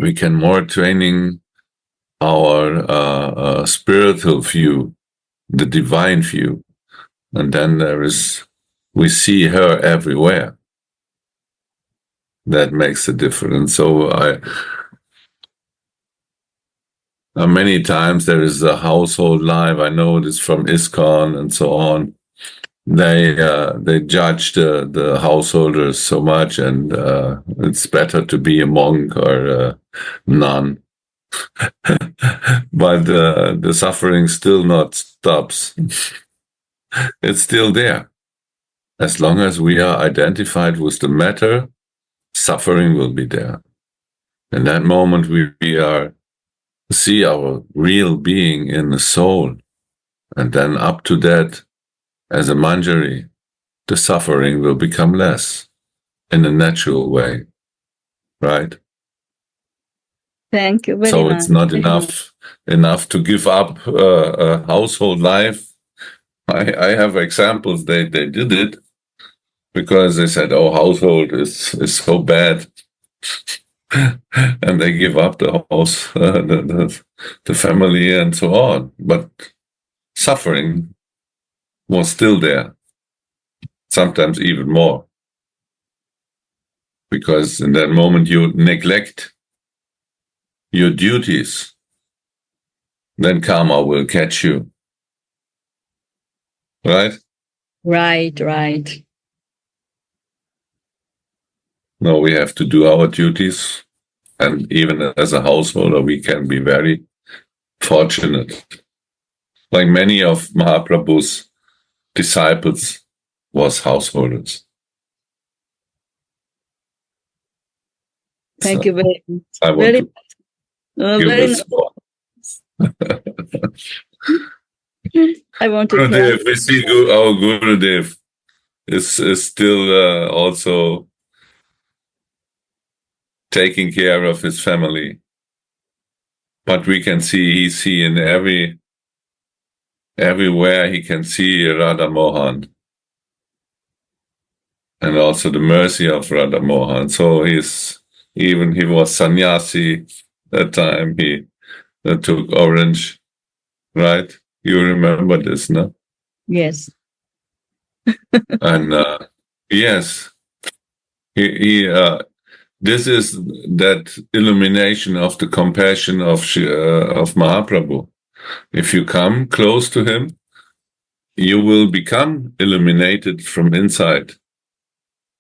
we can more training our spiritual view, the divine view. And then we see her everywhere. That makes a difference. So many times there is a household life. I know this from ISKCON and so on. They judge the householders so much, and it's better to be a monk or a nun. But the suffering still not stops. It's still there. As long as we are identified with the matter, suffering will be there. In that moment, we see our real being in the soul, and then up to that, as a manjari, the suffering will become less in a natural way, right? Thank you very much. So it's not enough to give up a household life. I have examples. They did it because they said, "Oh, household is so bad," and they give up the house, the family, and so on. But suffering was still there, sometimes even more, because in that moment you neglect your duties, then karma will catch you. Right? Right. No, we have to do our duties. And even as a householder, we can be very fortunate. Like many of Mahaprabhu's disciples was householders. Thank you very much. I want to give very this more. I want to Gurudev, we see our Gurudev is still also taking care of his family. But we can see in everywhere he can see Radha Mohan. And also the mercy of Radha Mohan. So he was sannyasi that time. He took orange, right? You remember this, no? Yes. And yes, this is that illumination of the compassion of Mahaprabhu. If you come close to him, you will become illuminated from inside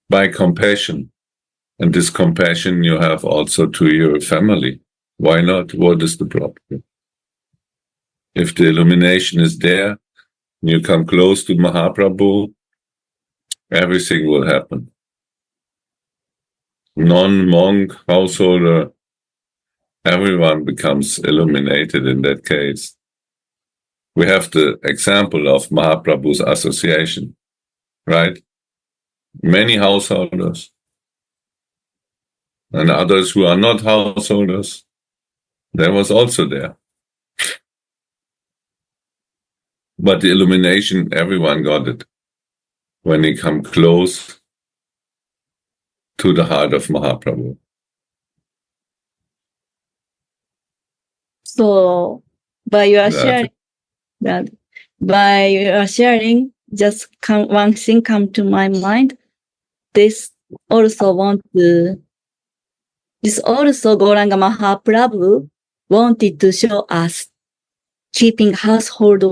by compassion. And this compassion you have also to your family. Why not? What is the problem? If the illumination is there, you come close to Mahaprabhu, everything will happen. Non-monk, householder, everyone becomes illuminated in that case. We have the example of Mahaprabhu's association, right? Many householders and others who are not householders, that was also there. But the illumination, everyone got it when they come close to the heart of Mahaprabhu. So, by your sharing, just one thing come to my mind. This also Gauranga Mahaprabhu wanted to show us keeping household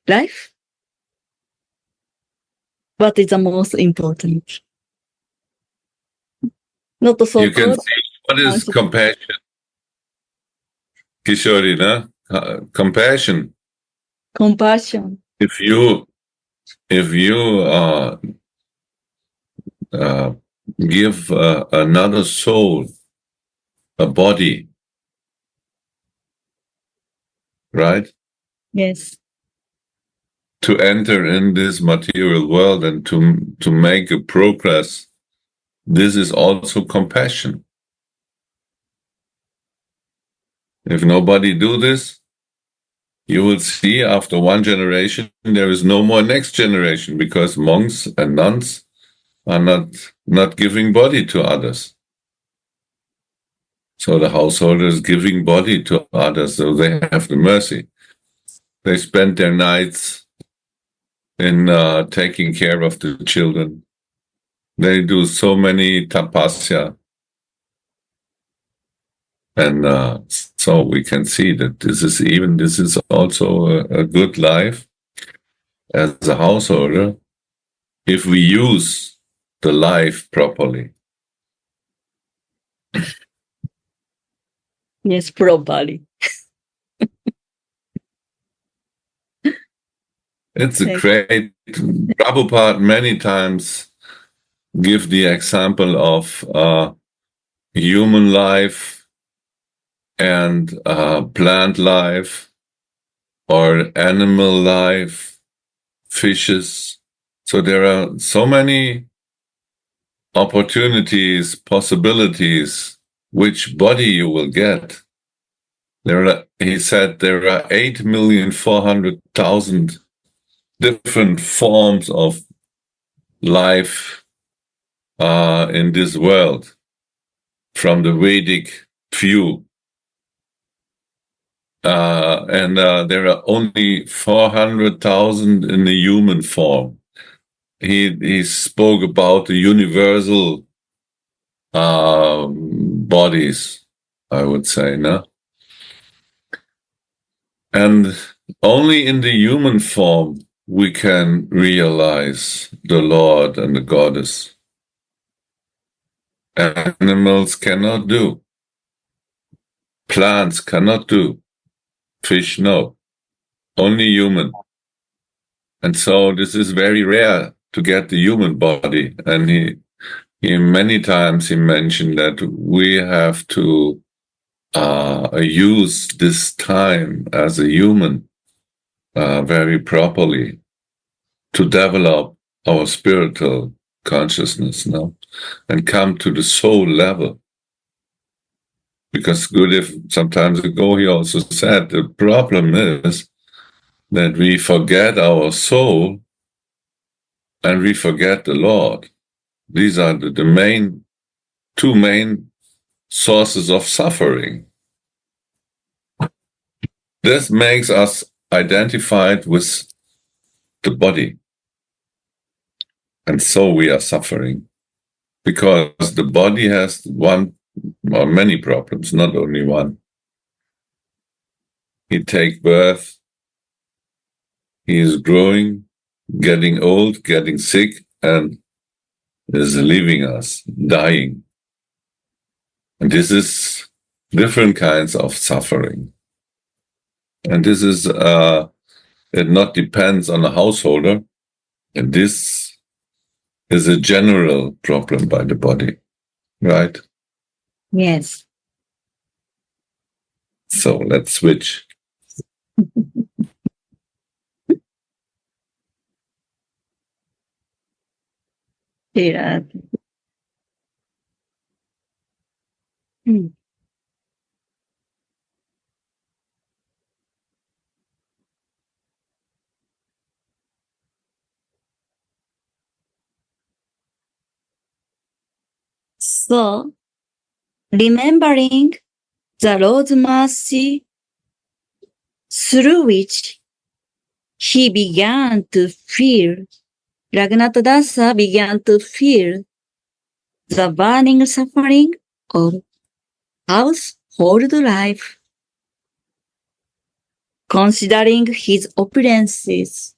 life. What is the most important? Not so. You can see what is compassion. Kishori, no? Compassion. If you give another soul a body, right? Yes. To enter in this material world and to make a progress, this is also compassion. If nobody do this, you will see after one generation, there is no more next generation because monks and nuns are not giving body to others. So the householder is giving body to others, so they have the mercy. They spend their nights in taking care of the children. They do so many tapasya. And so we can see that this is also a good life as a householder if we use the life properly. Yes, properly. It's a Thank- great, Prabhupada many times give the example of human life and plant life or animal life, fishes. So there are so many opportunities, possibilities, which body you will get. He said there are 8,400,000 different forms of life in this world from the Vedic view. And there are only 400,000 in the human form. He spoke about the universal bodies, I would say, no? And only in the human form we can realize the Lord and the Goddess. Animals cannot do. Plants cannot do. Fish, no. Only human. And so this is very rare to get the human body. And he many times he mentioned that we have to use this time as a human very properly to develop our spiritual consciousness now and come to the soul level. Because Gurudev sometimes ago he also said the problem is that we forget our soul and we forget the Lord. These are the two main sources of suffering. This makes us identified with the body. And so we are suffering because the body has one or many problems, not only one. He takes birth, he is growing, getting old, getting sick, and is leaving us, dying. And this is different kinds of suffering. And this is, it not depends on the householder. And this is a general problem by the body, right? Yes. So let's switch. Yeah. Mm. So, remembering the Lord's mercy through which he began to feel, Raghunath Dasa began to feel the burning suffering of household life. Considering his opulences,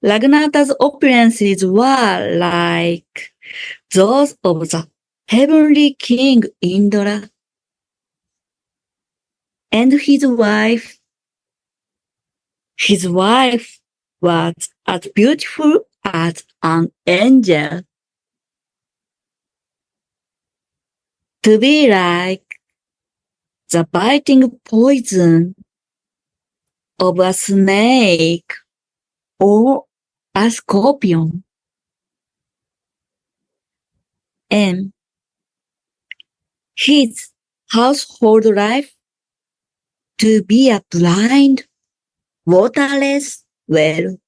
Raghunatha's opulences were like those of the heavenly king Indra. And his wife was as beautiful as an angel. To be like the biting poison of a snake or a scorpion. And his household life to be a blind, waterless well.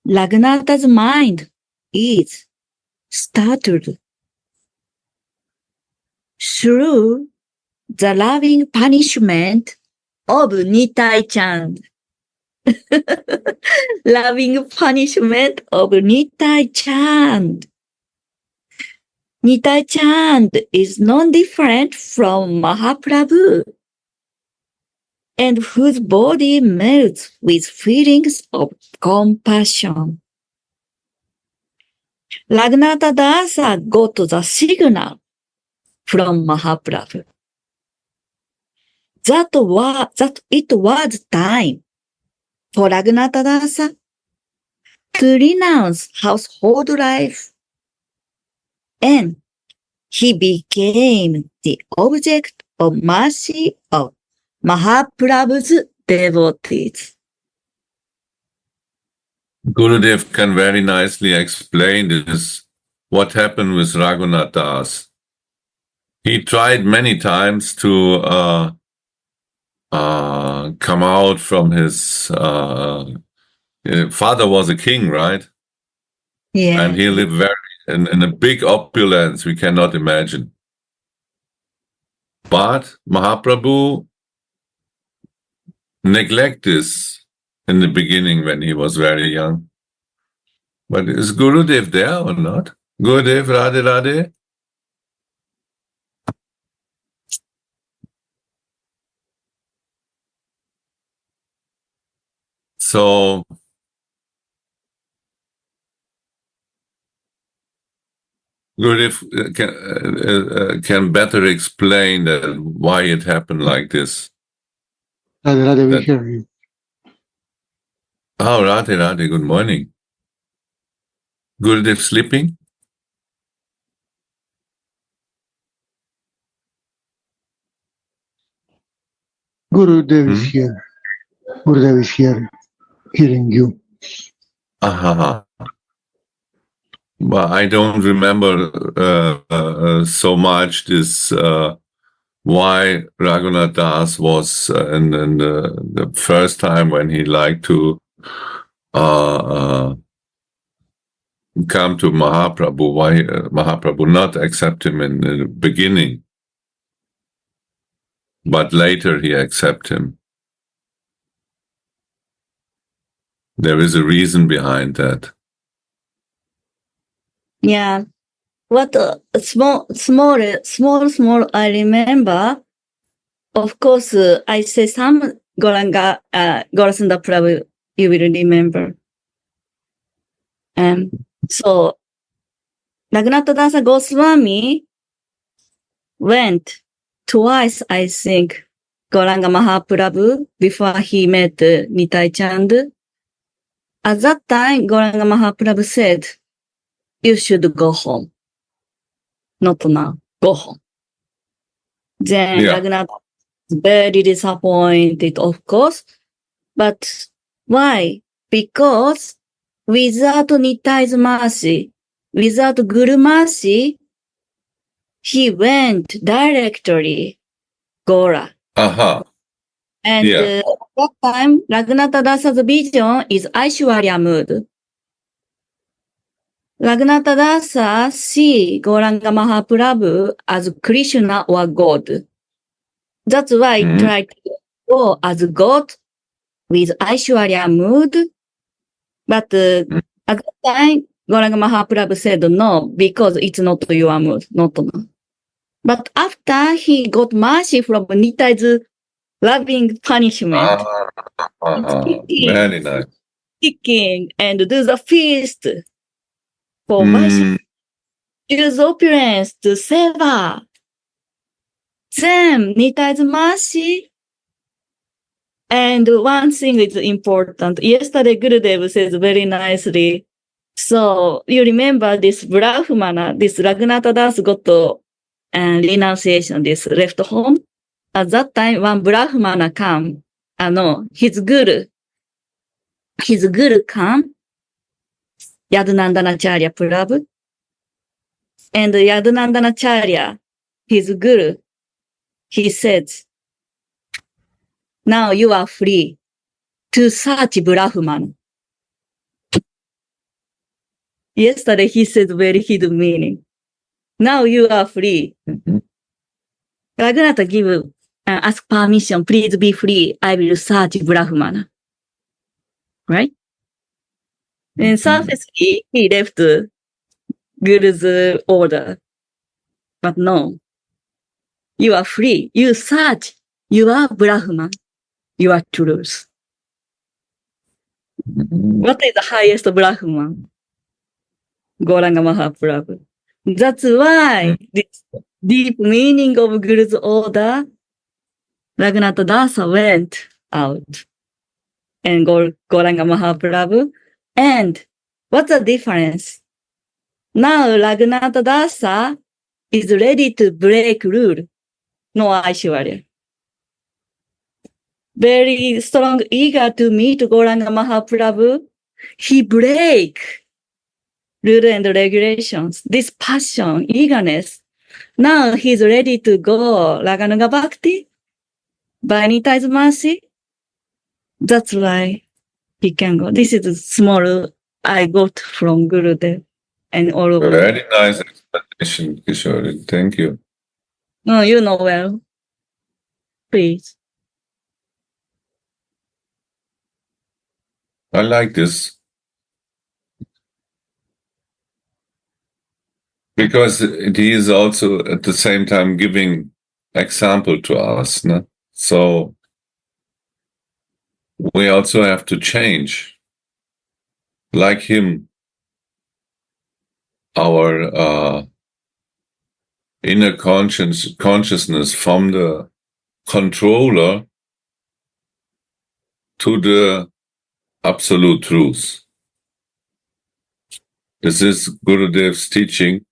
Raghunatha's mind is startled through the loving punishment of Nitai Chand. Loving punishment of Nitai Chand. Nitai Chand is non-different from Mahaprabhu, and whose body melts with feelings of compassion. Raghunatha Dasa got the signal from Mahaprabhu that it was time for Raghunatha Dasa to renounce household life, and he became the object of mercy of Mahaprabhu's devotees. Gurudev can very nicely explain this, what happened with Raghunath Das. He tried many times to come out from his father was a king, right? Yeah. And he lived very in a big opulence we cannot imagine. But Mahaprabhu neglected this in the beginning when he was very young. But is Gurudev there or not? Gurudev, Radhe Radhe? So Gurudev can better explain that why it happened like this. Radhe Radhe, we hear you. Oh, Radhe Radhe, good morning. Gurudev sleeping? Gurudev is here. Gurudev is here, hearing you. Aha. Well, I don't remember so much this why Raghunath Das was in the first time when he liked to come to Mahaprabhu, why Mahaprabhu not accept him in the beginning, but later he accept him. There is a reason behind that. Yeah. What small I remember. Of course, I say some Gauranga Prabhu, you will remember. So, Raghunatha Dasa Goswami went twice, I think, Gauranga Mahaprabhu before he met Nitai Chand. At that time, Gauranga Mahaprabhu said, you should go home. Not now, go home. Then Raghunatha was very disappointed, of course. But why? Because without Nitai's mercy, without Guru mercy, he went directly Gora. And at that time, Raghunatha Dasa's vision is Aishwarya mood. Raghunatha Dasa see Gauranga Mahaprabhu as Krishna or God. That's why he tried to go as God with Aishwarya mood. But at that time, Gauranga Mahaprabhu said no, because it's not your mood, not no. But after he got mercy from Nitai's loving punishment, Very nice. Kicking and do the feast for worship, use opulence to seva. Then Nitai's mercy. And one thing is important. Yesterday, Gurudev says very nicely. So you remember this Brahmana, this Raghunatha Das got renunciation, this left home. At that time, one Brahmana come, his guru come, Yadunandanacharya Prabhu. And Yadunandanacharya, his guru, he said, now you are free to search Brahman. Yesterday he said very hidden meaning. Now you are free Raghunatha ask permission, please be free. I will search Brahmana. Right? And surfacely, he left Guru's order. But no, you are free. You search. You are Brahman. You are truth. What is the highest Brahman? Gauranga Mahaprabhu. That's why this deep meaning of Guru's order, Raghunatha Dasa went out and Gauranga Mahaprabhu. And what's the difference? Now Raghunatha Dasa is ready to break rule. No Aishwarya. Very strong, eager to meet Gauranga Mahaprabhu. He break rule and regulations. This passion, eagerness. Now he's ready to go Raganuga Bhakti by Nitai's mercy. That's why he can go. This is a small I got from Gurudev and all over. Very nice explanation, Kishore. Thank you. No, you know well. Please. I like this. Because he is also at the same time giving example to us. No? So we also have to change, like him, our inner consciousness from the controller to the absolute truth. This is Gurudev's teaching,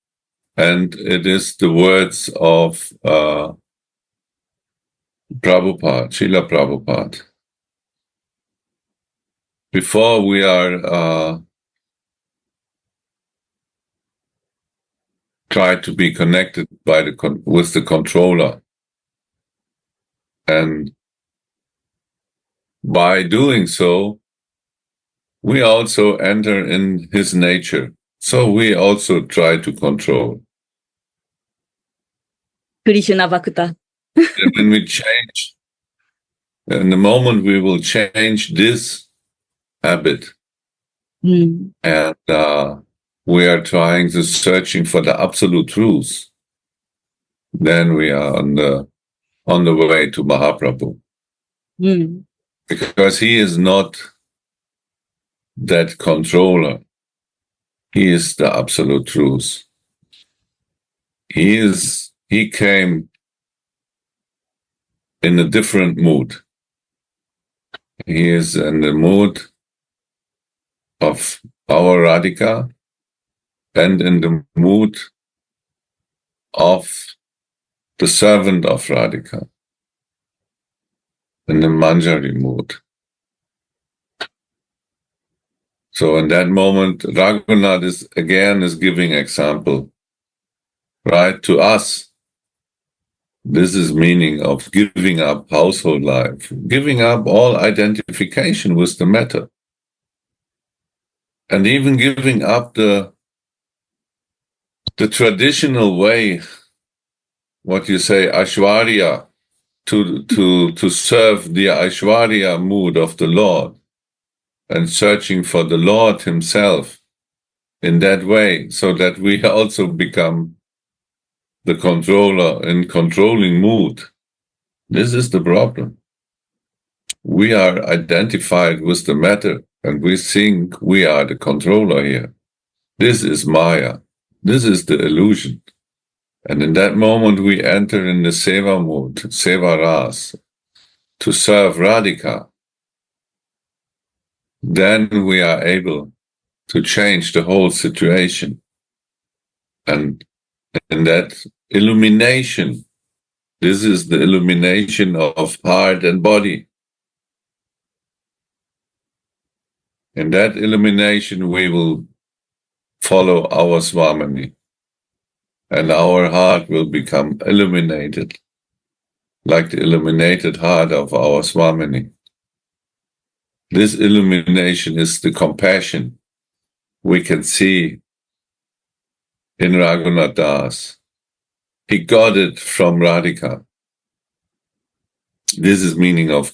and it is the words of Prabhupada, Srila Prabhupada. Before we are try to be connected by with the controller, and by doing so, we also enter in his nature. So we also try to control. Krishna Bhakta. And when we change, in the moment we will change this habit, and we are trying to searching for the absolute truth, then we are on the way to Mahaprabhu. Because he is not that controller. He is the absolute truth. He came in a different mood. He is in the mood of our Radhika and in the mood of the servant of Radhika, in the Manjari mood. So in that moment, Raghunath is giving example, right, to us. This is meaning of giving up household life, giving up all identification with the matter, and even giving up the traditional way, what you say, Aishwarya, to serve the Aishwarya mood of the Lord, and searching for the Lord himself in that way, so that we also become the controller in controlling mood. This is the problem. We are identified with the matter, and we think we are the controller here. This is Maya. This is the illusion. And in that moment, we enter in the Seva mood, Seva Ras, to serve Radhika. Then we are able to change the whole situation. And in that illumination, this is the illumination of heart and body. In that illumination, we will follow our Swamini, and our heart will become illuminated, like the illuminated heart of our Swamini. This illumination is the compassion we can see in Raghunath Das. He got it from Radhika. This is meaning of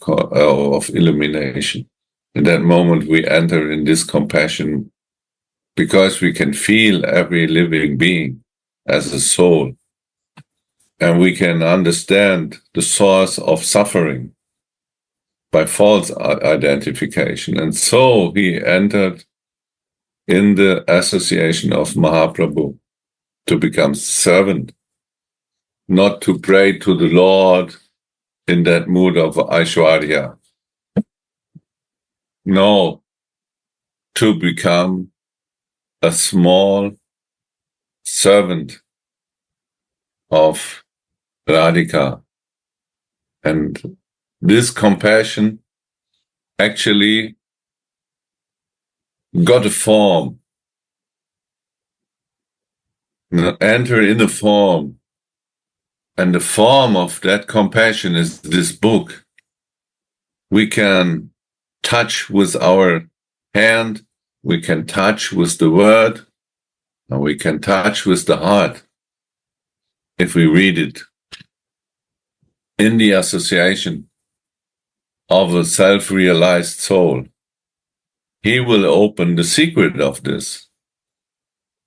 illumination. In that moment, we enter in this compassion because we can feel every living being as a soul, and we can understand the source of suffering by false identification. And so he entered in the association of Mahaprabhu to become servant, not to pray to the Lord in that mood of Aishwarya. No, to become a small servant of Radhika. And this compassion actually got a form, enter in a form. And the form of that compassion is this book. We can touch with our hand, we can touch with the word, and we can touch with the heart if we read it in the association of a self-realized soul. He will open the secret of this.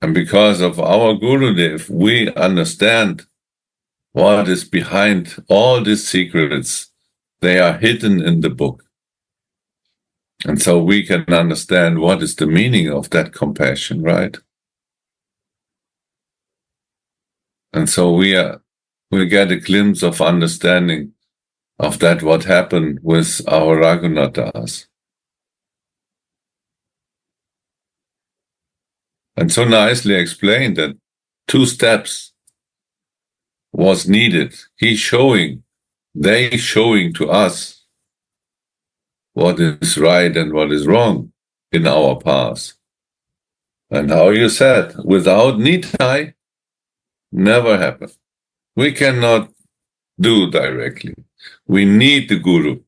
And because of our Gurudev, we understand what is behind all these secrets. They are hidden in the book. And so we can understand what is the meaning of that compassion, right? And so we get a glimpse of understanding of that, what happened with our Raghunathas. And so nicely explained that 2 steps was needed. They showing to us what is right and what is wrong in our path. And how you said, without Nitai, never happen. We cannot do directly. We need the Guru.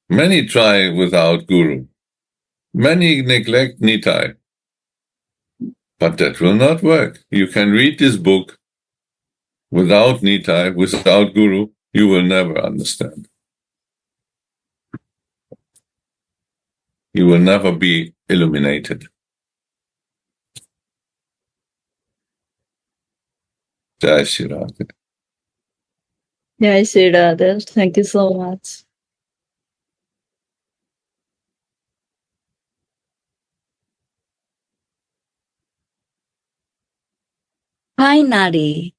Many try without Guru. Many neglect Nitai. But that will not work. You can read this book without Nitai, without Guru, you will never understand. You will never be illuminated. Jai Shri Radha. Jai Shri Radha. Thank you so much. Finally,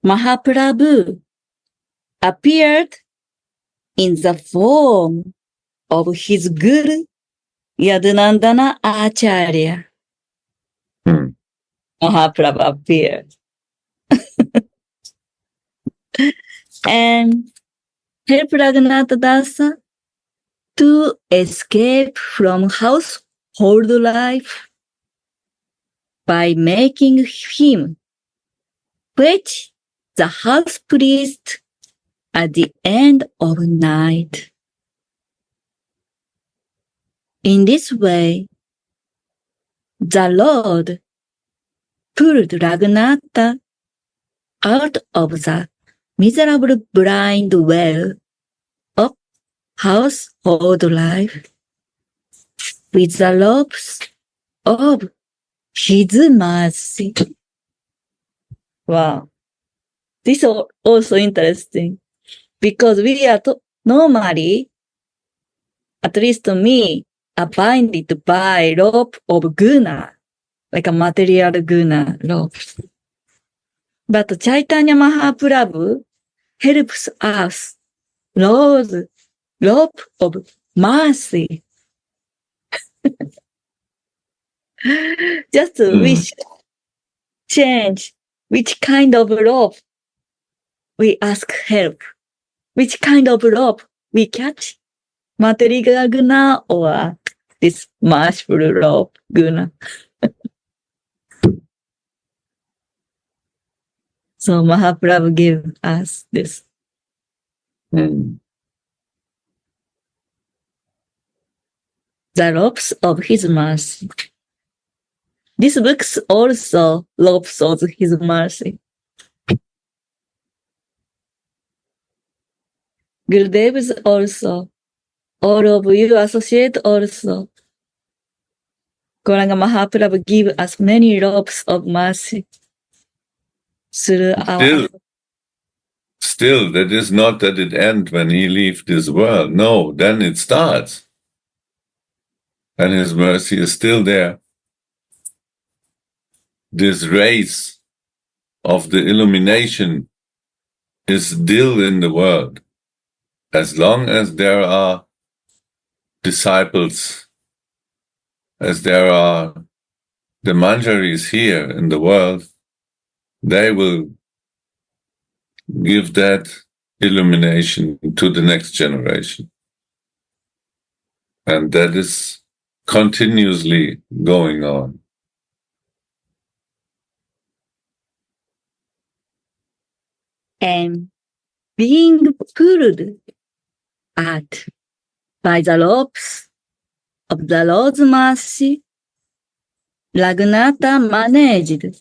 Mahaprabhu appeared in the form of his Guru, Yadunandana Acharya. Mahaprabhu appeared. And helped Raghunath Dasa to escape from household life by making him fetch the house priest at the end of night. In this way, the Lord pulled Raghunatha out of the miserable blind well of household life with the ropes of his mercy. Wow. This is also interesting because we are normally, at least me, are binded by rope of guna, like a material guna ropes. But Chaitanya Mahaprabhu helps us Lord, rope of mercy. Just we should change which kind of rope we ask help, which kind of rope we catch, material guna or this merciful rope guna. So Mahaprabhu gave us this. The ropes of his mercy. This book also ropes of his mercy. Gurudevs also. All of you associate also. Gauranga Mahaprabhu give us many ropes of mercy through our... Still, that is not that it ends when he leaves this world. No, then it starts. And his mercy is still there. This race of the illumination is still in the world. As long as there are disciples, as there are the manjaris here in the world, they will give that illumination to the next generation. And that is continuously going on. And being pulled at by the ropes of the Lord's mercy, Raghunatha managed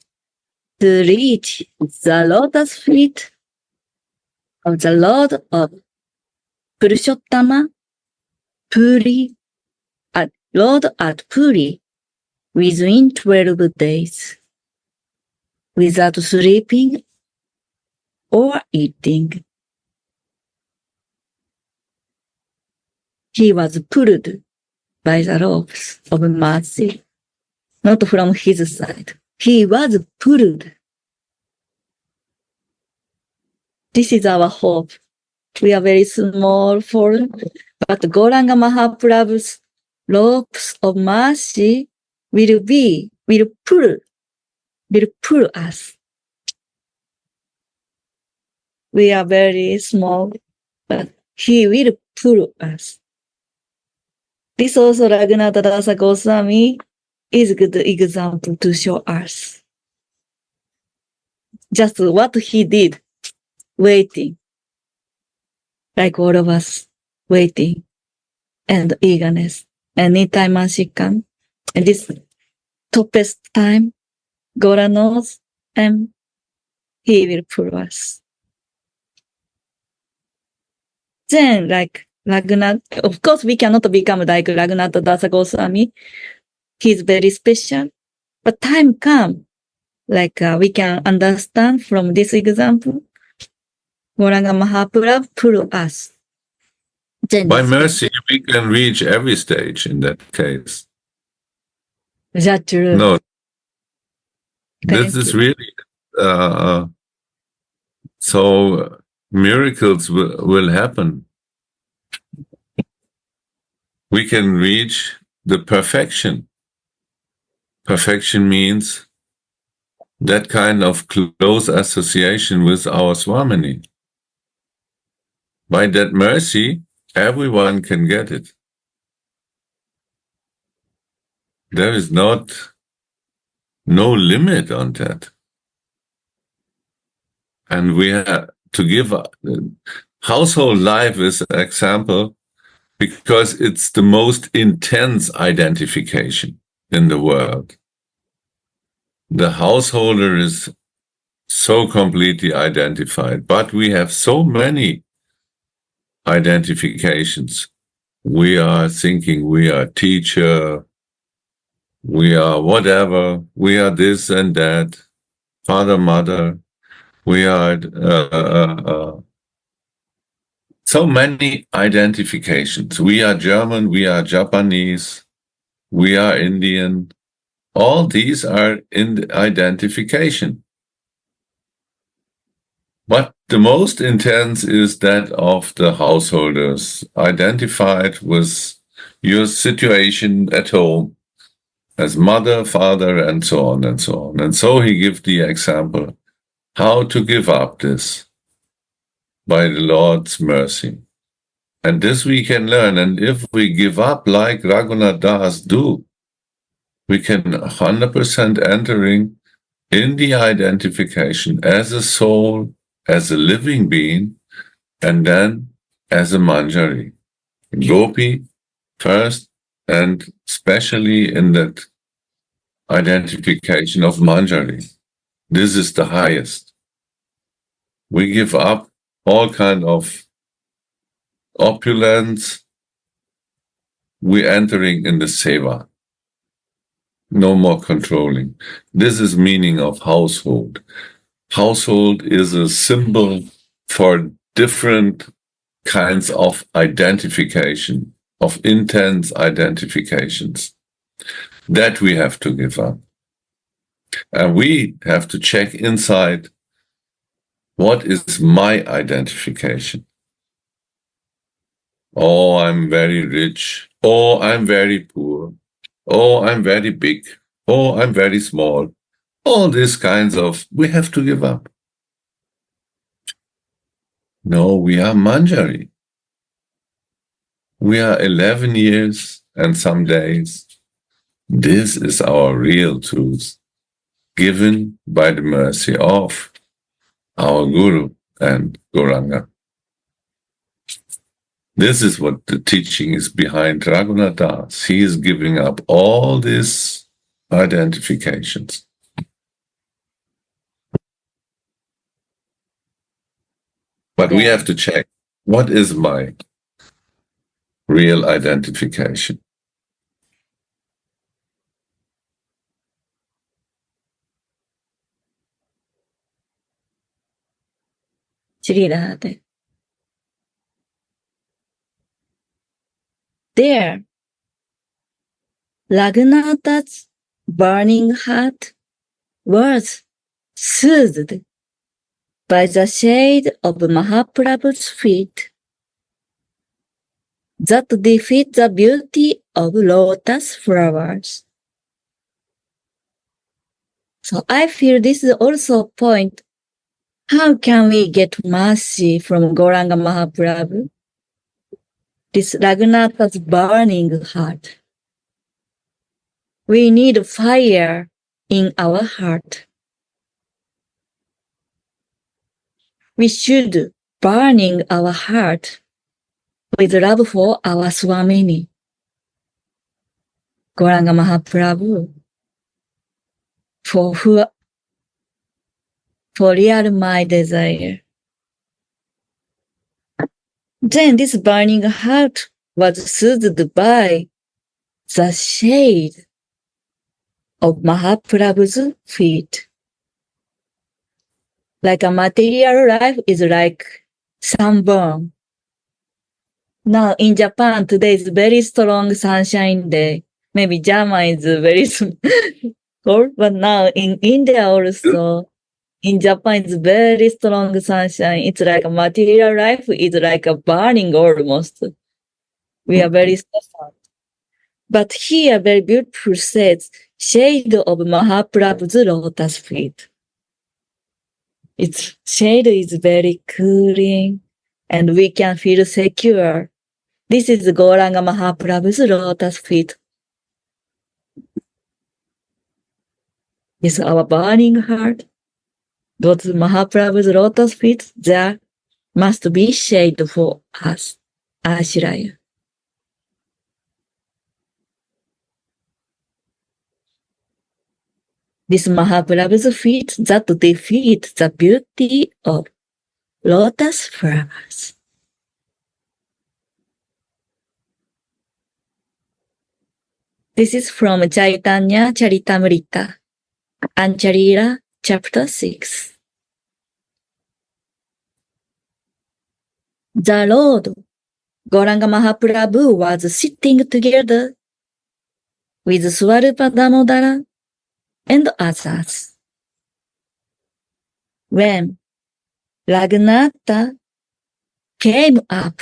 to reach the lotus feet of the Lord of Purushottama, Puri, Lord at Puri, within 12 days, without sleeping or eating. He was pulled by the ropes of mercy, not from his side. He was pulled. This is our hope. We are very small form, but Gauranga Mahaprabhu's ropes of mercy will pull us. We are very small, but he will pull us. This also Raghunatha Dasa Goswami is a good example to show us. Just what he did, waiting, like all of us, waiting, and eagerness. Anytime man should come, and this toughest time, Gora knows, and he will pull us. Then, like Raghunatha, of course, we cannot become like Raghunatha Dasa Goswami. He's very special. But time come, like we can understand from this example, Gauranga Mahaprabhu pull us. Then By mercy, we can reach every stage in that case. That's true. No, Thank this is you. really, so miracles will happen. We can reach the perfection. Perfection means that kind of close association with our Swamini. By that mercy, everyone can get it. There is no limit on that. And we have to give household life is an example because it's the most intense identification in the world. The householder is so completely identified, but we have so many identifications. We are thinking we are teacher, we are whatever, we are this and that, father, mother, we are so many identifications. We are German, we are Japanese, we are Indian. All these are in the identification. But the most intense is that of the householders, identified with your situation at home as mother, father, and so on and so on. And so he gives the example how to give up this by the Lord's mercy. And this we can learn. And if we give up like Raghunath Das do, we can 100% entering in the identification as a soul, as a living being, and then as a manjari. Gopi first, and especially in that identification of manjari. This is the highest. We give up all kind of opulence, we're entering in the seva. No more controlling. This is meaning of household. Household is a symbol for different kinds of identification, of intense identifications that we have to give up. And we have to check inside, what is my identification? Oh, I'm very rich. Oh, I'm very poor. Oh, I'm very big. Oh, I'm very small. All these kinds of, we have to give up. No, we are Manjari. We are 11 years and some days. This is our real truth, given by the mercy of our Guru and Gauranga. This is what the teaching is behind Raghunath Das. He is giving up all these identifications. But we have to check, what is my real identification? Shri Radha. There, Raghunatha's burning heart was soothed by the shade of Mahaprabhu's feet that defeat the beauty of lotus flowers. So I feel this is also a point. How can we get mercy from Gauranga Mahaprabhu? This Raghunatha's burning heart. We need fire in our heart. We should burning our heart with love for our Swamini, Gauranga Mahaprabhu, for real my desire. Then this burning heart was soothed by the shade of Mahaprabhu's feet. Like a material life is like sunburn. Now in Japan, today is very strong sunshine day. Maybe Jama is very cold, but now in India also, in Japan it's very strong sunshine. It's like a material life is like a burning almost. We are very suffered. But here very beautiful says, shade of Mahaprabhu's lotus feet. Its shade is very cooling and we can feel secure. This is Gauranga Mahaprabhu's lotus feet. It's our burning heart. Those Mahaprabhu's lotus feet, there must be shade for us, Ashraya. This Mahaprabhu's feet that defeat the beauty of lotus flowers. This is from Chaitanya Charitamrita, Ancharila, chapter 6. The Lord, Gauranga Mahaprabhu, was sitting together with Swarupa Damodara and others. When Raghunatha came up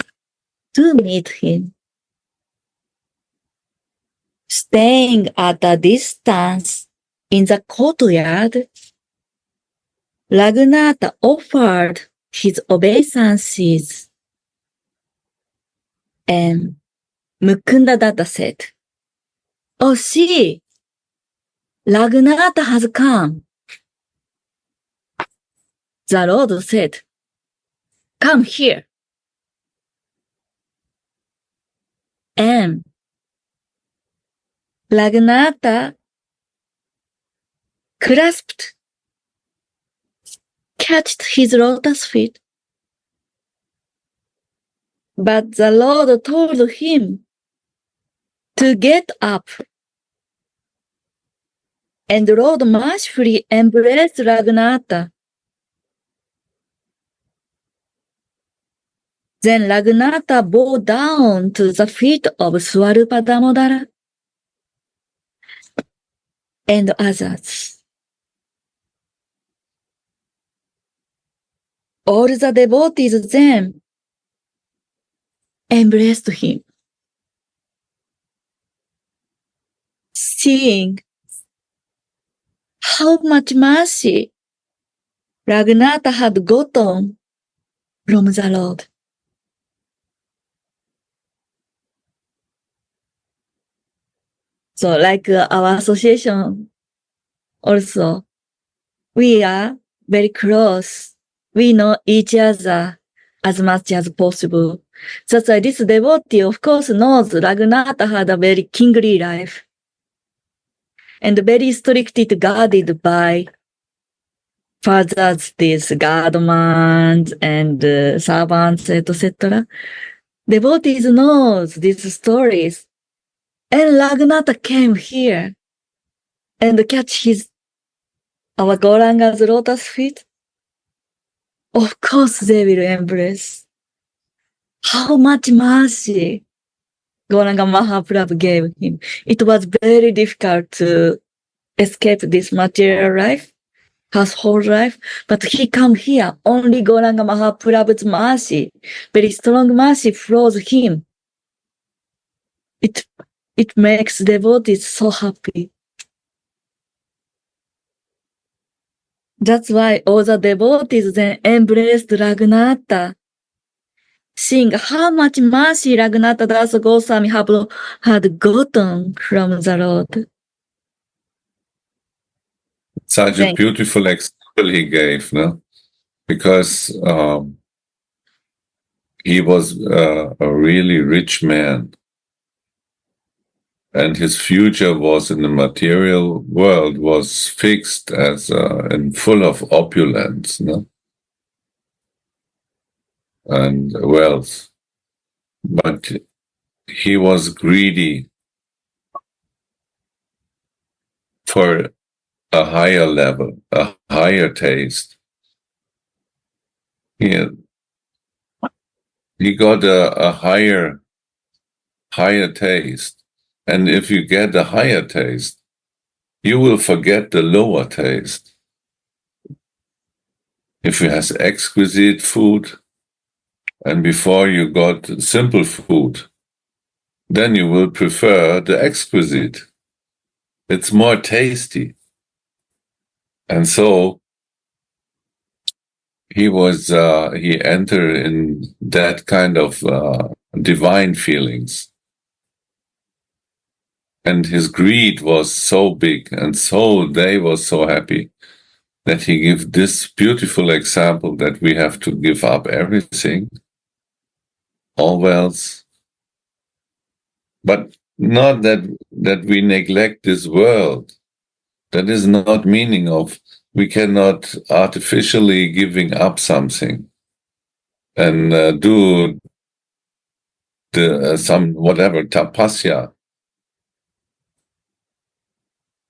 to meet him, staying at a distance in the courtyard, Raghunatha offered his obeisances, and Mukundadatta said, "Oh, see, Raghunatha has come." The Lord said, "Come here." And Raghunatha catched his lotus feet. But the Lord told him to get up. And the Lord mercifully embraced Raghunatha. Then Raghunatha bowed down to the feet of Swarupa Damodara and others. All the devotees then embraced him, seeing how much mercy Raghunatha had gotten from the Lord. So like our association also, we are very close. We know each other as much as possible. That's why this devotee, of course, knows Raghunatha had a very kingly life and very strictly guarded by fathers, these guardsmen and servants, etc. Devotees knows these stories. And Raghunatha came here and catch our Gauranga's lotus feet. Of course they will embrace. How much mercy Gauranga Mahaprabhu gave him. It was very difficult to escape this material life, household life, but he come here. Only Gauranga Mahaprabhu's mercy, very strong mercy flows him. It makes devotees so happy. That's why all the devotees then embraced Raghunatha, seeing how much mercy Raghunatha Dasa Goswami had gotten from the Lord. Such a beautiful example he gave, no? Because he was a really rich man. And his future was in the material world, was fixed as and full of opulence, no? And wealth. But he was greedy for a higher level, a higher taste. He got a higher taste. And if you get a higher taste, you will forget the lower taste. If you have exquisite food, and before you got simple food, then you will prefer the exquisite. It's more tasty. And so he entered in that kind of divine feelings. And his greed was so big, and so they were so happy that he gave this beautiful example that we have to give up everything, all wealth, but not that we neglect this world. That is not meaning of we cannot artificially giving up something and do some whatever tapasya.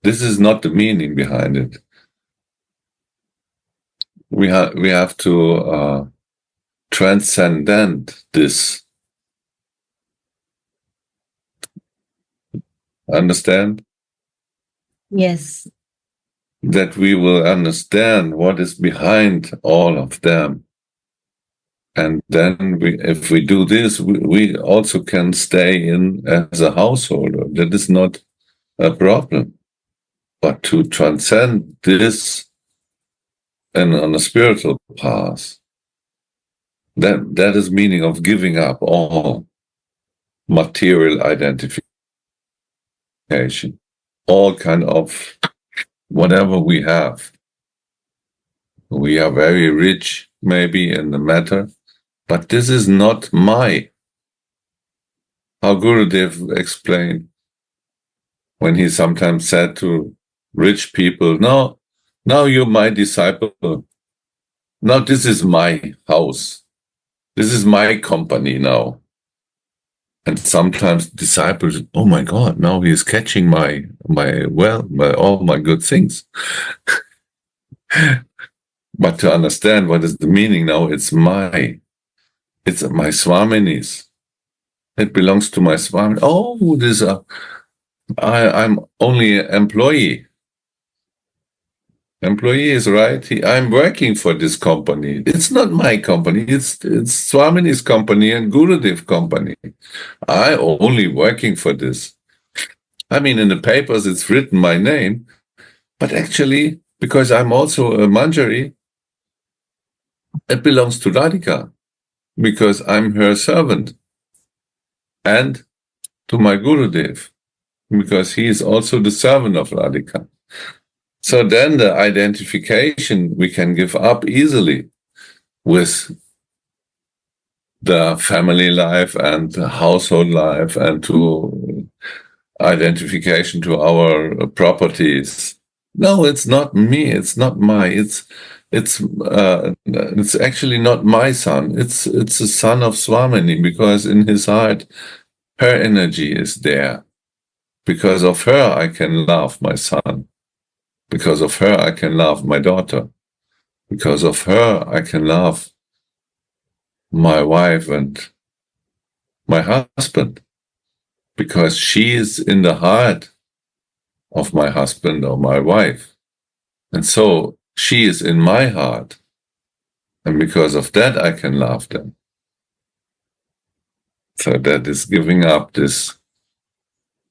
This is not the meaning behind it. We have to transcend this. Understand? Yes. That we will understand what is behind all of them. And then if we do this, we also can stay in as a householder. That is not a problem. But to transcend this and on a spiritual path, that is meaning of giving up all material identification, all kind of whatever we have. We are very rich, maybe, in the matter, but this is not my. How Gurudev explained when he sometimes said to rich people, no, now you're my disciple. Now this is my house. This is my company now. And sometimes disciples, oh my God, now he is catching my all my good things. But to understand what is the meaning now, it's my Swamini's. It belongs to my Swami. Oh, I'm only an employee. Employee is right. I'm working for this company. It's not my company. It's Swamini's company and Gurudev company. I only working for this. I mean, in the papers it's written my name, but actually, because I'm also a Manjari, it belongs to Radhika, because I'm her servant, and to my Gurudev, because he is also the servant of Radhika. So then the identification we can give up easily with the family life and the household life, and to identification to our properties. No, it's not me. It's not it's actually not my son. It's the son of Swamini, because in his heart, her energy is there. Because of her, I can love my son. Because of her, I can love my daughter. Because of her, I can love my wife and my husband. Because she is in the heart of my husband or my wife. And so she is in my heart. And because of that, I can love them. So that is giving up this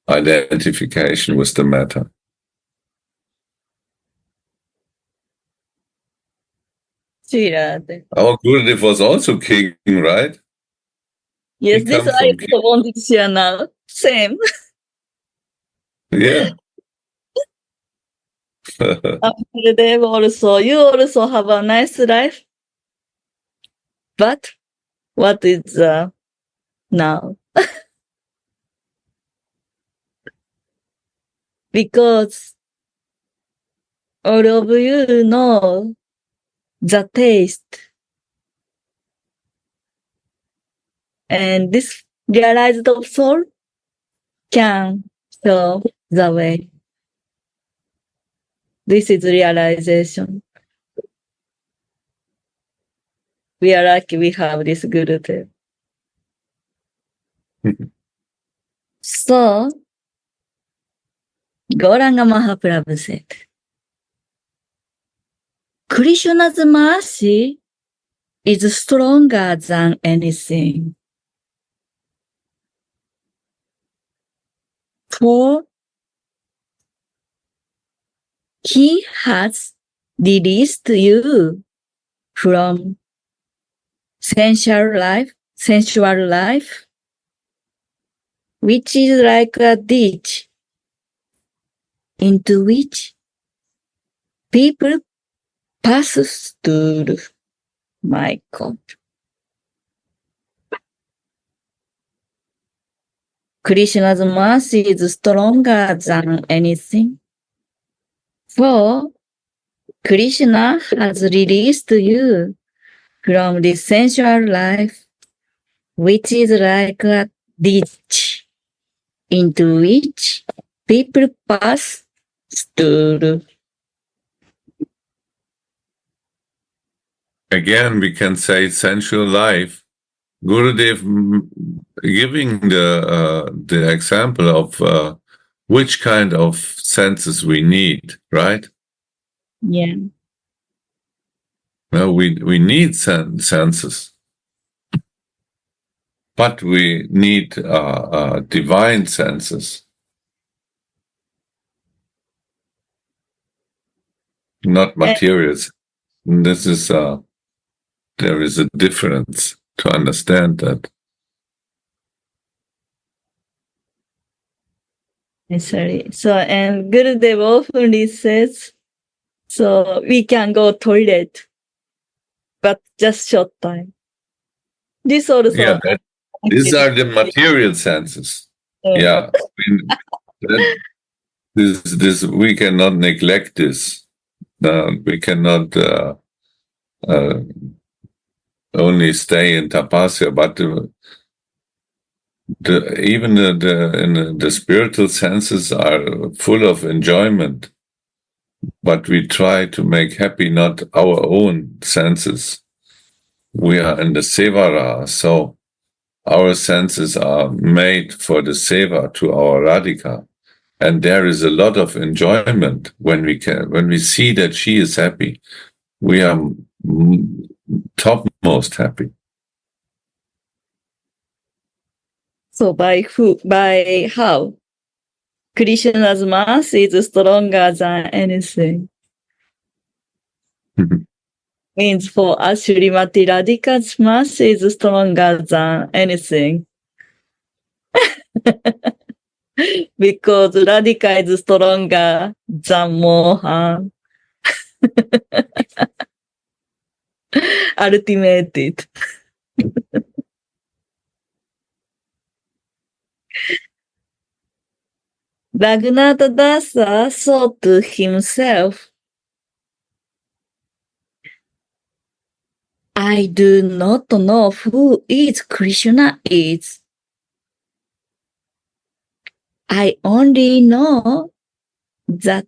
identification with the matter. Our Gurudev was also king, right? Yes, He this comes I from king. also wanted to share now. Same. Yeah. Gurudev also, you also have a nice life. But what is now? Because all of you know the taste. And this realized of soul can show the way. This is realization. We are lucky we have this Gurudev. So, Gauranga Mahaprabhu said, Krishna's mercy is stronger than anything. For he has released you from sensual life, which is like a ditch into which people pass through. My God. Krishna's mercy is stronger than anything. For Krishna has released you from the sensual life, which is like a ditch into which people pass through. Again, we can say sensual life. Gurudev giving the example of which kind of senses we need, right? Yeah. Well, we need senses, but we need divine senses, not materials. This is there is a difference to understand that. Sorry. So, and Gurudev often says, so we can go toilet, but just short time. This also. Yeah, these are the material senses. Yeah, this we cannot neglect this. We cannot only stay in tapasya, but even the spiritual senses are full of enjoyment, but we try to make happy not our own senses. We are in the sevara, so our senses are made for the seva to our radhika. And there is a lot of enjoyment when we see that she is happy. We are topmost happy. So by how? Krishna's mercy is stronger than anything. Means for us, Srimati Radhika's mercy is stronger than anything. Because Radhika is stronger than Mohan. Ultimated. Raghunath Dasa thought to himself, I do not know who is Krishna is. I only know that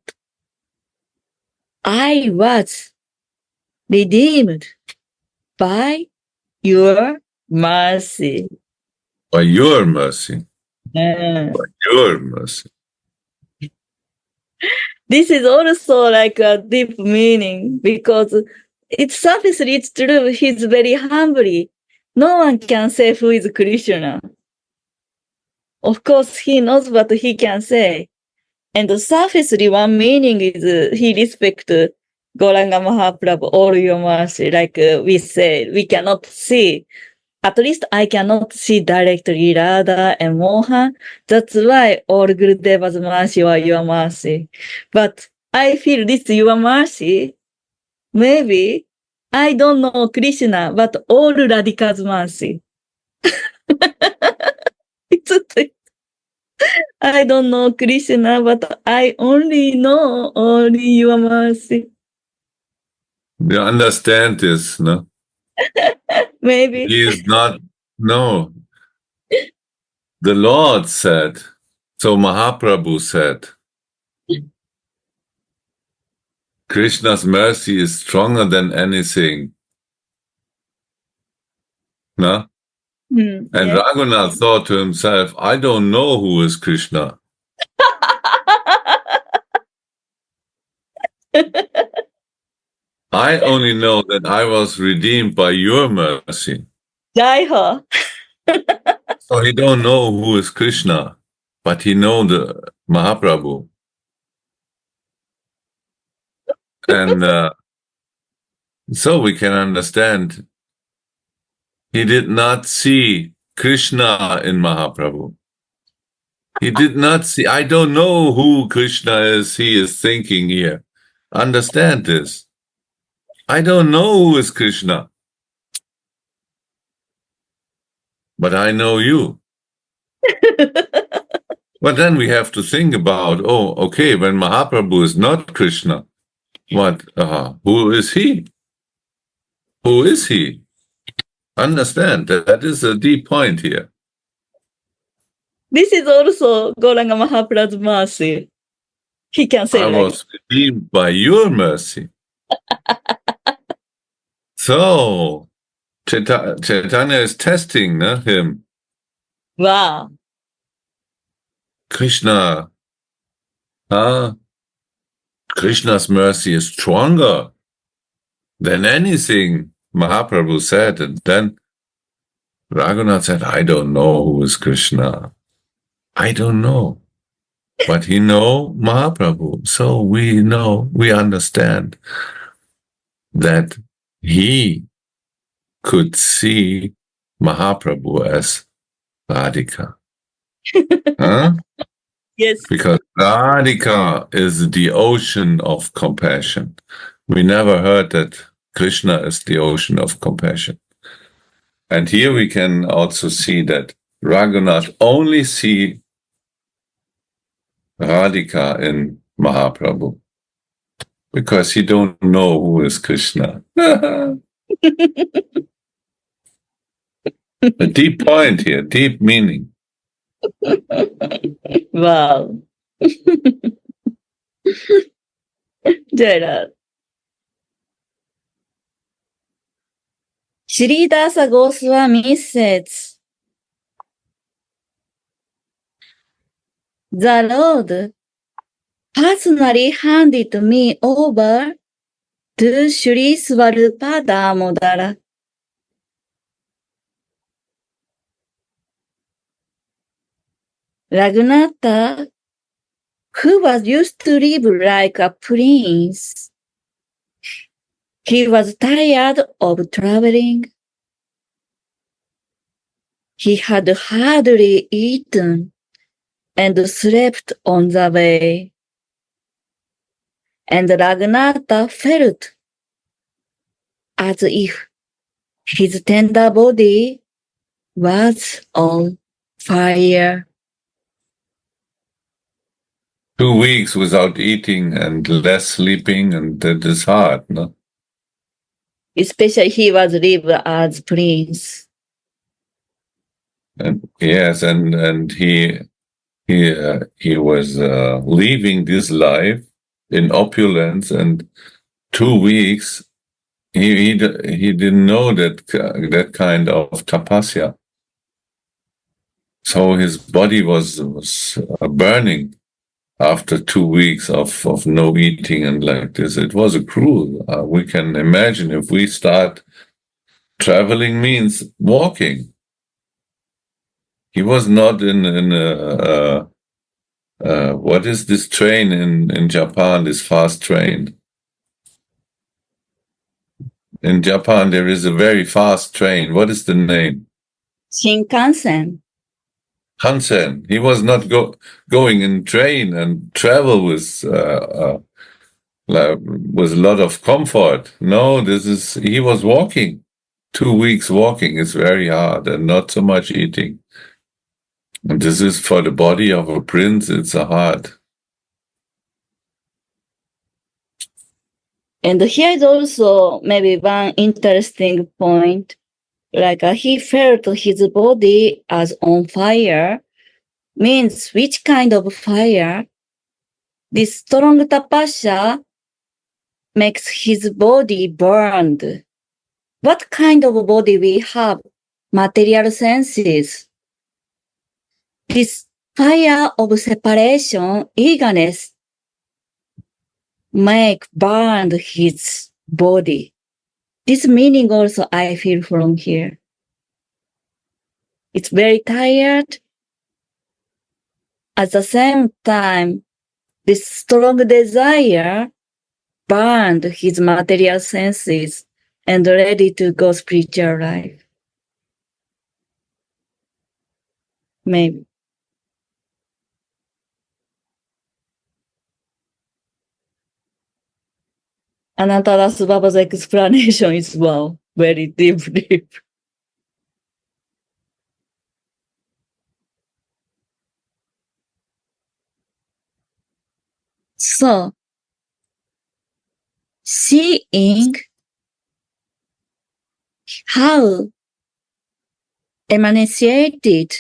I was redeemed by your mercy. By your mercy. Uh, By your mercy. This is also like a deep meaning because it's surfacely it's true. He's very humbly. No one can say who is Krishna. Of course, he knows what he can say. And surfacely, one meaning is he respect Gauranga Mahaprabhu, all your mercy. Like we say, we cannot see. At least I cannot see directly Radha and Mohan. That's why all Gurudeva's mercy or your mercy. But I feel this your mercy. Maybe I don't know Krishna, but all Radhika's mercy. I don't know Krishna, but I only know only your mercy. You understand this, no? Maybe. He is not, no. The Lord said, so Mahaprabhu said, Krishna's mercy is stronger than anything. No? And Yeah. Raghunath thought to himself, I don't know who is Krishna. I only know that I was redeemed by your mercy. Jai Ho. So he don't know who is Krishna, but he know the Mahaprabhu. And so we can understand he did not see Krishna in Mahaprabhu. He did not see, I don't know who Krishna is, he is thinking here. Understand this. I don't know who is Krishna, but I know you. But then we have to think about, oh, okay, when Mahaprabhu is not Krishna, who is he? Who is he? Understand, that is a deep point here. This is also Gauranga Mahaprabhu's mercy. He can say I like was redeemed by your mercy. So, Chaitanya is testing him. wow. Krishna, Krishna's mercy is stronger than anything, Mahaprabhu said. And then Raghunath said, I don't know who is Krishna. I don't know. But he know Mahaprabhu. So we understand that he could see Mahaprabhu as Radhika. Huh? Yes. Because Radhika is the ocean of compassion. We never heard that Krishna is the ocean of compassion. And here we can also see that Raghunath only see Radhika in Mahaprabhu because he don't know who is Krishna. A deep point here, deep meaning. Wow. Gerald. Sridhasa Goswami says, the Lord personally handed me over to Sri Swarupa Damodara. Raghunatha, who was used to live like a prince, he was tired of traveling. He had hardly eaten and slept on the way. And Raghunatha felt as if his tender body was on fire. 2 weeks without eating and less sleeping, and that is hard, no? Especially he was lived as prince. And yes, and he was leaving this life in opulence, and 2 weeks he didn't know that kind of tapasya. So his body was burning after 2 weeks of no eating and like this. It was a cruel. We can imagine if we start traveling means walking. He was not in a what is this train in Japan, this fast train? In Japan, there is a very fast train. What is the name? Shinkansen. Hansen. He was not going in train and travel with a lot of comfort. No, he was walking. 2 weeks walking is very hard and not so much eating. And this is for the body of a prince, it's a hard. And here is also maybe one interesting point. Like he felt his body as on fire, means which kind of fire? This strong tapasya makes his body burned. What kind of body we have? Material senses. This fire of separation, eagerness, make burned his body. This meaning also I feel from here. It's very tired. At the same time, this strong desire burned his material senses and ready to go spiritual life. Maybe. Anantara Baba's explanation is wow, very deep. So, seeing how emaciated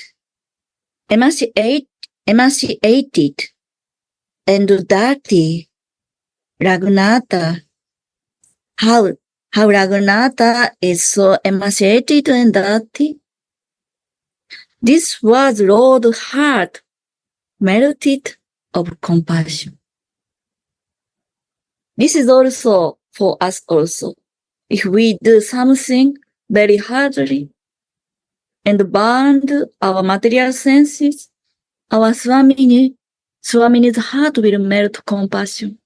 and dirty Raghunatha, how Raghunatha is so emaciated and dirty. This was Lord's heart melted of compassion. This is also for us also. If we do something very hardly and burned our material senses, our Swamini's heart will melt compassion.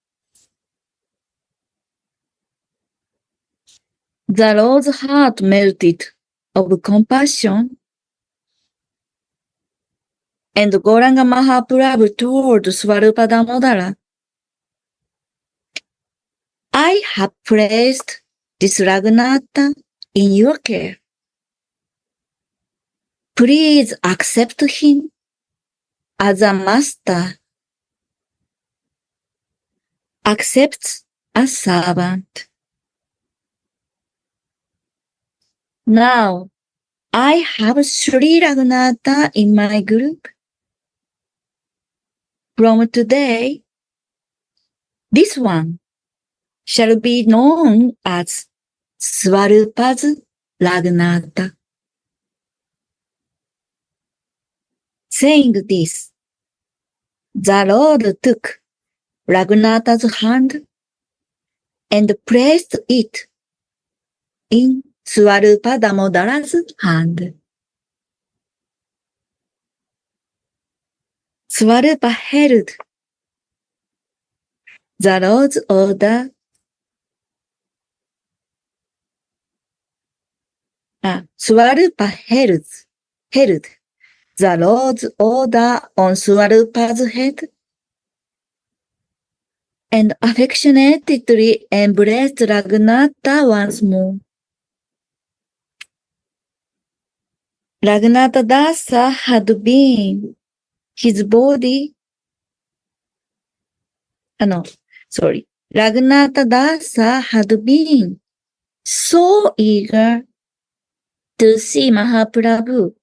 The Lord's heart melted of compassion, and Gauranga Mahaprabhu told Swarupa Damodara, I have placed this Raghunatha in your care. Please accept him as a master. Accept a servant. Now, I have Sri Raghunatha in my group. From today, this one shall be known as Swarupa's Ragnata. Saying this, the Lord took Ragnata's hand and placed it in Swarupa Damodara's hand. Swarupa held the Lord's order. Swarupa held the Lord's order on Swarupa's head and affectionately embraced Ragnata once more. Ragnata Dasa had been his body. Ragnata Dasa had been so eager to see Mahaprabhu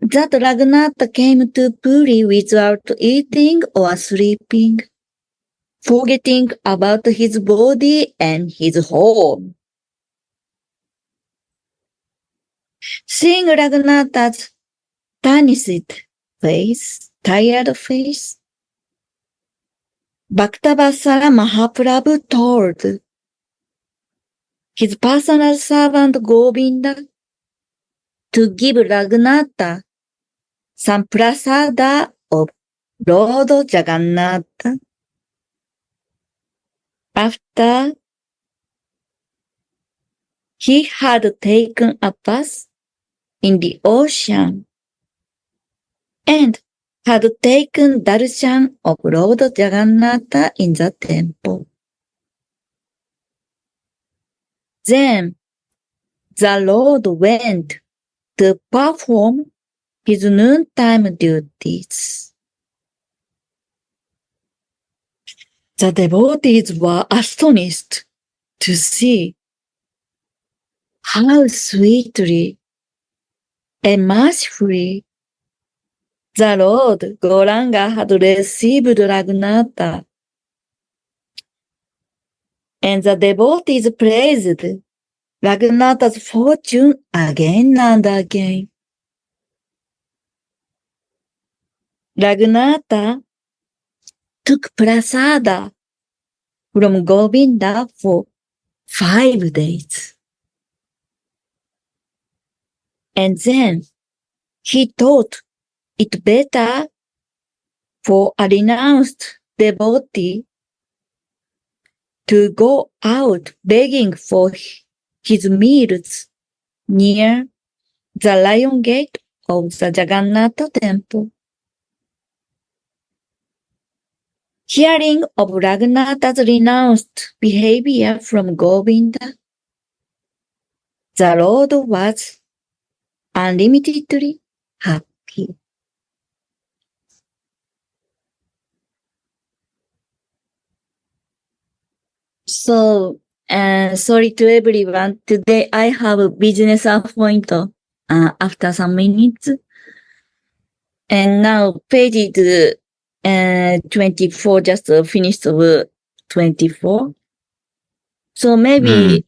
that Ragnata came to Puri without eating or sleeping, forgetting about his body and his home. Seeing Ragnata's tarnished face, tired face, Bhaktavatsala Mahaprabhu told his personal servant Govinda to give Ragnata some prasada of Lord Jagannatha. After he had taken a bath in the ocean and had taken darshan of Lord Jagannatha in the temple. Then the Lord went to perform his noontime duties. The devotees were astonished to see how sweetly and mercifully the Lord Gauranga had received Ragnata, and the devotees praised Ragnata's fortune again and again. Ragnata took prasada from Govinda for 5 days. And then he thought it better for a renounced devotee to go out begging for his meals near the lion gate of the Jagannatha temple. Hearing of Ragnata's renounced behavior from Govinda, the Lord was unlimitedly happy. So, sorry to everyone. Today I have a business appointment after some minutes. And now page 24 just finished of 24. So maybe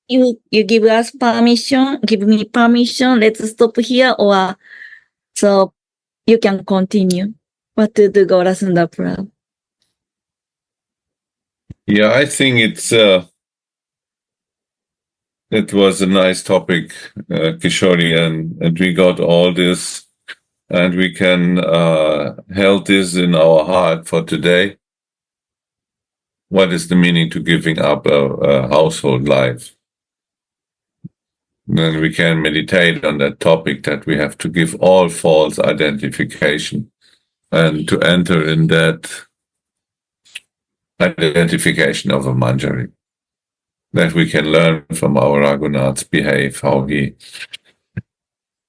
you give us permission, give me permission, let's stop here, or so you can continue. What to do, Gaura Sundar? Yeah, I think it was a nice topic, Kishori, and we got all this, and we can held this in our heart for today. What is the meaning to giving up a household life? Then we can meditate on that topic, that we have to give all false identification and to enter in that identification of a Manjari. That we can learn from our Raghunath's behave, how he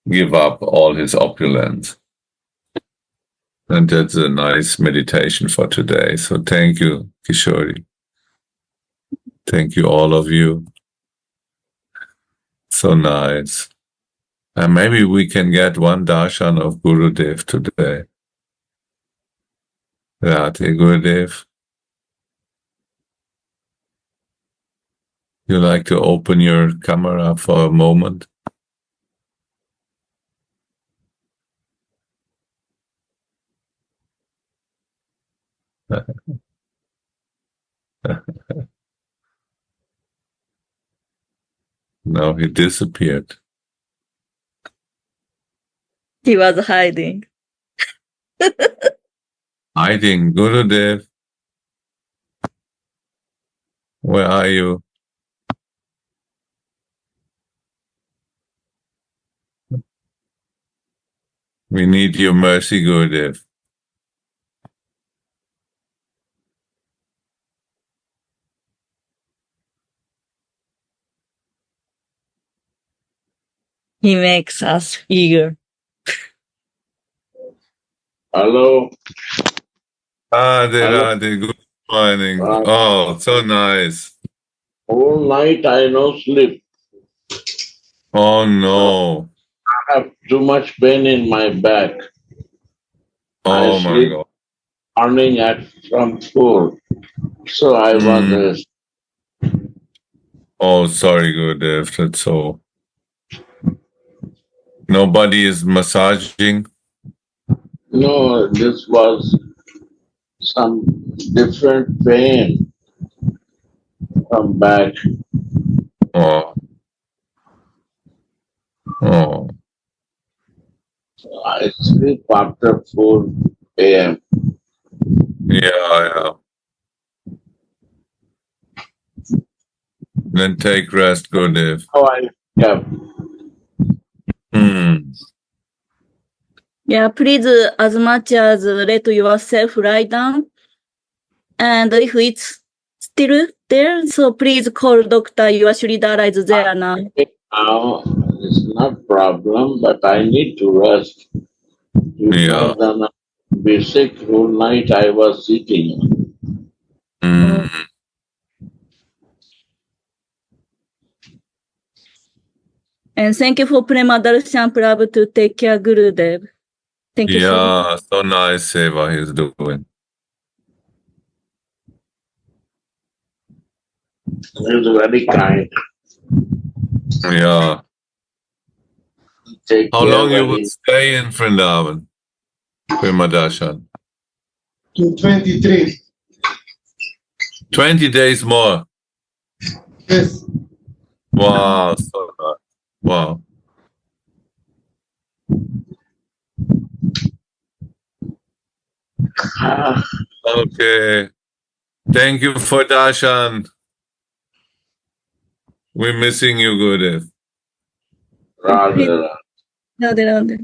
give up all his opulence. And that's a nice meditation for today. So thank you, Kishori. Thank you, all of you. So nice. And maybe we can get one darshan of Gurudev today. Radhe Gurudev. You like to open your camera for a moment? No, he disappeared. He was hiding. Hiding, Gurudev. Where are you? We need your mercy, Gurudev. He makes us eager. Hello. Radhe, Hello. Radhe, good morning. Uh, Oh, so nice. Whole night I no sleep. Oh, no. I have too much pain in my back. I Oh, my sleep God. morning at from 4. So I was Oh, sorry, Gurudev. That's so. Nobody is massaging. no, this was some different pain from back. Oh, oh. I sleep after 4 a.m. Yeah. Then take rest, Gurudev. How I have Yeah, please, as much as let yourself lie down. And if it's still there, so please call doctor. Your Sridhara is there now. now it's not problem, but I need to rest. If Yeah. not, then I'll be sick whole night. I was sitting. And thank you for Prema Darshan Prabhu to take care Gurudev. Thank you so much. Yeah, so nice seva he's doing. It's very kind. Yeah. Take How care long you will very. stay in Vrindavan, Premadashan? To 23. 20 days more. Yes. Wow, so nice. Wow. Ah, Okay. Thank you for Darshan. We're missing you, Gurudev. rather. Radhe Radhe.